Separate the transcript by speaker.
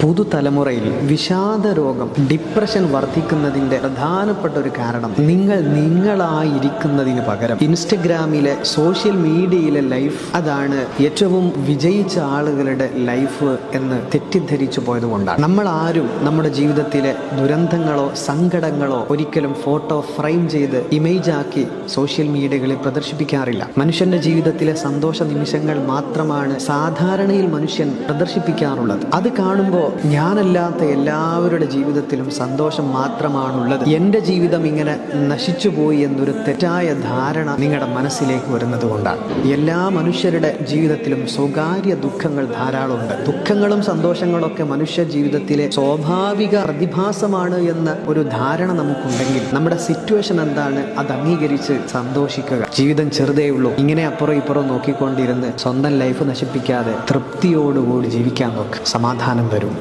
Speaker 1: പുതുതലമുറയിൽ വിഷാദ രോഗം, ഡിപ്രഷൻ വർദ്ധിക്കുന്നതിൻ്റെ പ്രധാനപ്പെട്ട ഒരു കാരണം നിങ്ങളായിരിക്കുന്നതിന് പകരം ഇൻസ്റ്റഗ്രാമിലെ സോഷ്യൽ മീഡിയയിലെ ലൈഫ് അതാണ് ഏറ്റവും വിജയിച്ച ആളുകളുടെ ലൈഫ് എന്ന് തെറ്റിദ്ധരിച്ചു പോയതുകൊണ്ടാണ്. നമ്മൾ ആരും നമ്മുടെ ജീവിതത്തിലെ ദുരന്തങ്ങളോ സങ്കടങ്ങളോ ഒരിക്കലും ഫോട്ടോ ഫ്രെയിം ചെയ്ത് ഇമേജ് ആക്കി സോഷ്യൽ മീഡിയകളിൽ പ്രദർശിപ്പിക്കാറില്ല. മനുഷ്യന്റെ ജീവിതത്തിലെ സന്തോഷ നിമിഷങ്ങൾ മാത്രമാണ് സാധാരണയിൽ മനുഷ്യൻ പ്രദർശിപ്പിക്കാറുള്ളത്. അത് കാണുമ്പോൾ ഞാനല്ലാത്ത എല്ലാവരുടെ ജീവിതത്തിലും സന്തോഷം മാത്രമാണുള്ളത്, എൻ്റെ ജീവിതം ഇങ്ങനെ നശിച്ചുപോയി എന്നൊരു തെറ്റായ ധാരണ നിങ്ങളുടെ മനസ്സിലേക്ക് വരുന്നത് കൊണ്ടാണ്. എല്ലാ മനുഷ്യരുടെ ജീവിതത്തിലും സ്വകാര്യ ദുഃഖങ്ങൾ ധാരാളമുണ്ട്. ദുഃഖങ്ങളും സന്തോഷങ്ങളൊക്കെ മനുഷ്യ ജീവിതത്തിലെ സ്വാഭാവിക പ്രതിഭാസമാണ് എന്ന ഒരു ധാരണ നമുക്കുണ്ടെങ്കിൽ നമ്മുടെ സിറ്റുവേഷൻ എന്താണ് അത് അംഗീകരിച്ച് സന്തോഷിക്കുക. ജീവിതം ചെറുതേ ഉള്ളൂ, ഇങ്ങനെ അപ്പുറം ഇപ്പുറം നോക്കിക്കൊണ്ടിരുന്ന് സ്വന്തം ലൈഫ് നശിപ്പിക്കാതെ തൃപ്തിയോടുകൂടി ജീവിക്കാൻ നോക്ക്. സമാധാനം വരും.